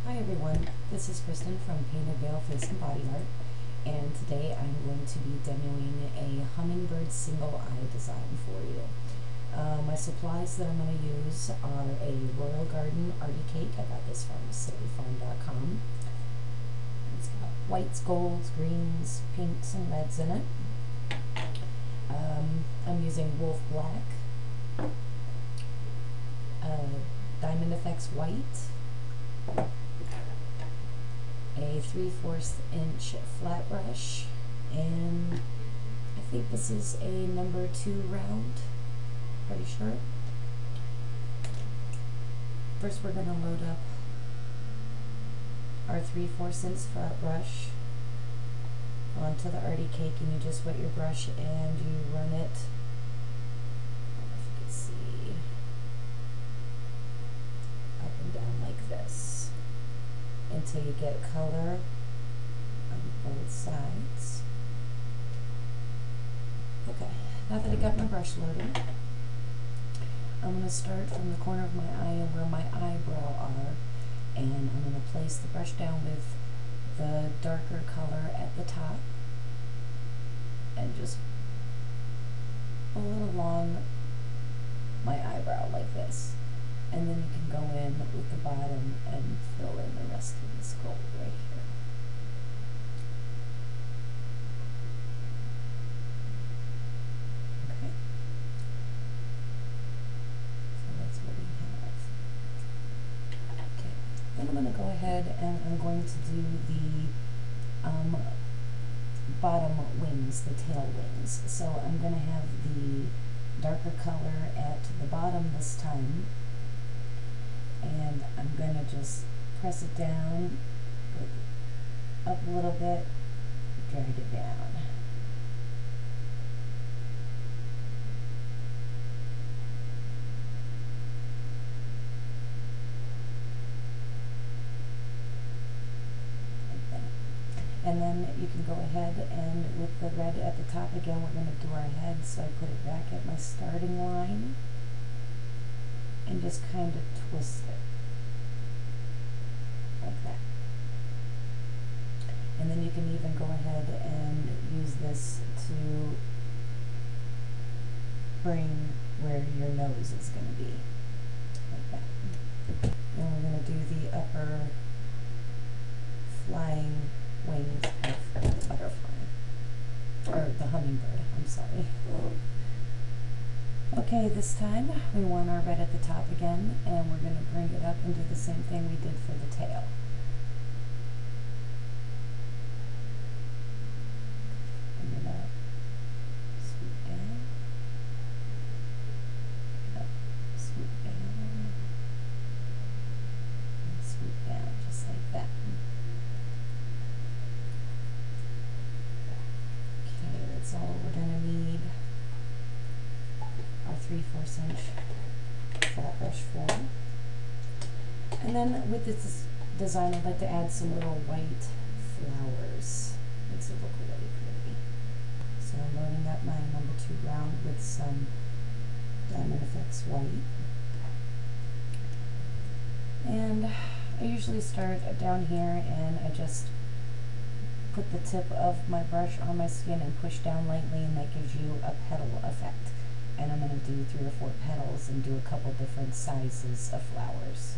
Hi everyone, this is Kristen from Painted Veil Face and Body Art, and today I'm going to be demoing a hummingbird single eye design for you. My supplies that I'm going to use are a Royal Garden Artie Cake. I got this from cityfarm.com. It's got whites, golds, greens, pinks, and reds in it. I'm using Wolf Black, Diamond Effects White, a 3/4 inch flat brush, and I think this is a number 2 round, pretty sure. First we're going to load up our 3/4 inch flat brush onto the Artie Cake, and you just wet your brush and you run it, I don't know if you can see, up and down like this until you get color on both sides. Okay, now that I got my brush loaded, I'm going to start from the corner of my eye and where my eyebrow are, and I'm going to place the brush down with the darker color at the top and just pull it along my eyebrow like this. And then you can go in with the bottom and fill in the rest of this gold right here. Okay. So that's what we have. Okay. Then I'm going to go ahead and I'm going to do the bottom wings, the tail wings. So I'm going to have the darker color at the bottom this time. And I'm going to just press it down, go up a little bit, drag it down. Like that. And then you can go ahead and with the red at the top again, we're going to do our head, so I put it back at my starting line and just kind of twist it like that. And then you can even go ahead and use this to bring where your nose is going to be, like that. Then we're going to do the upper flying wings of the butterfly, or the hummingbird, I'm sorry. Okay, this time we want our red at the top again, and we're going to bring it up and do the same thing we did for the tail. I'm going to swoop down, up, swoop down, and swoop down, just like that. Okay, that's all we're going to need our 3/4 inch flat brush for. And then with this design, I'd like to add some little white flowers. Makes it look really pretty. So I'm loading up my number 2 round with some Diamond Effects White. And I usually start down here and I just put the tip of my brush on my skin and push down lightly, and that gives you a petal effect. And I'm going to do 3 or 4 petals and do a couple different sizes of flowers.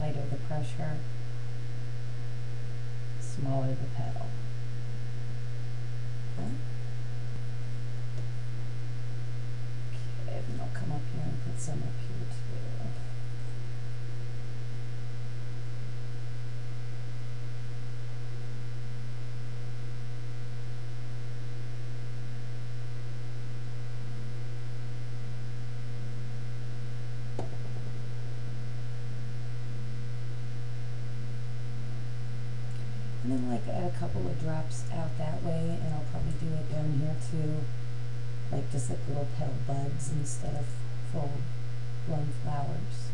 Lighter the pressure, smaller the petal. Okay, then I'll come up here and put some up here too. And then like add a couple of drops out that way, and I'll probably do it down here too, like just like little petal buds instead of full blown flowers.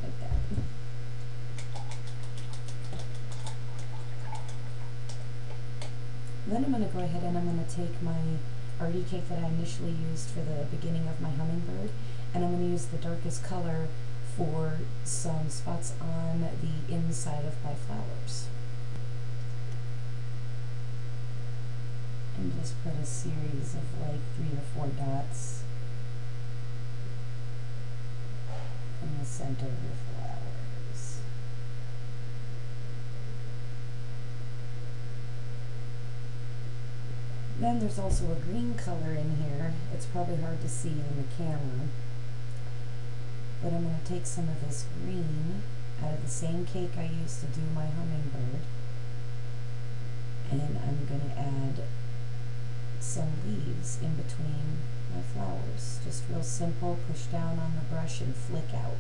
Like that. Then I'm going to go ahead and I'm going to take my arty cake that I initially used for the beginning of my hummingbird, and I'm going to use the darkest color for some spots on the inside of my flowers. And just put a series of like 3 or 4 dots in the center of your flowers. Then there's also a green color in here. It's probably hard to see in the camera, but I'm going to take some of this green out of the same cake I used to do my hummingbird, and I'm going to add some leaves in between my flowers. Just real simple, push down on the brush and flick out.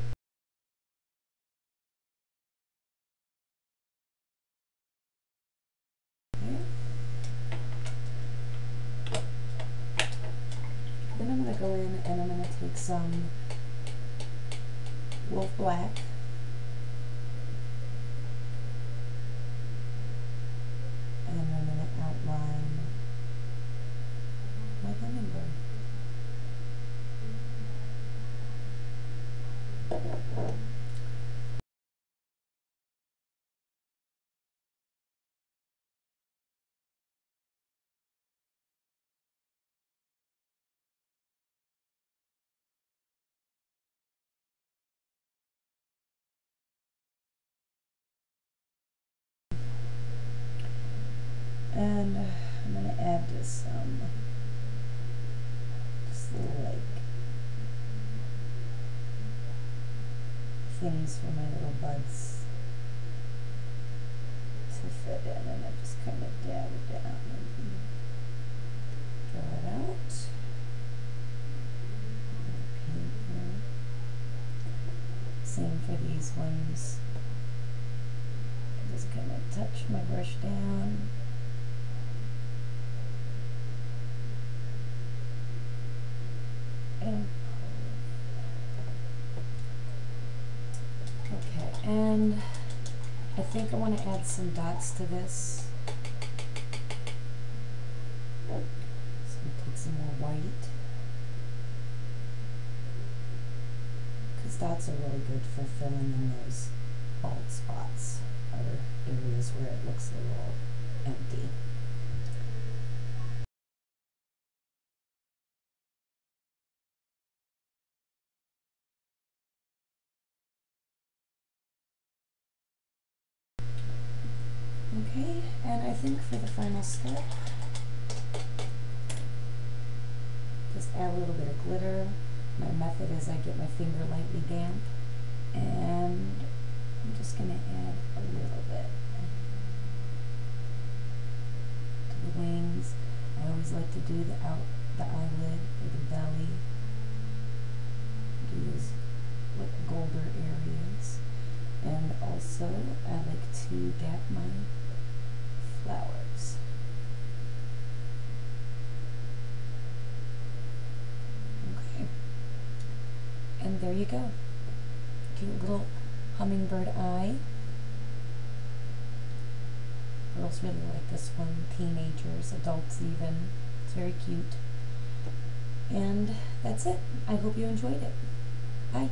Then I'm going to go in and I'm going to take some wolf black and I'm going to outline my hummingbird. And I'm going to add just little like things for my little buds to fit in, and I just kind of dab it down and draw it out. Same for these ones. I just kind of touch my brush down. Okay, and I think I want to add some dots to this. So I'm going to take some more white, because dots are really good for filling in those bald spots or areas where it looks a little empty. Okay, and I think for the final step, just add a little bit of glitter. My method is I get my finger lightly damp, and I'm just going to add a little bit to the wings. I always like to do the eyelid or the belly. Do these like golder areas. And also, I like to dab my flowers. Okay. And there you go. Cute little hummingbird eye. Girls really like this one. Teenagers, adults even. It's very cute. And that's it. I hope you enjoyed it. Bye.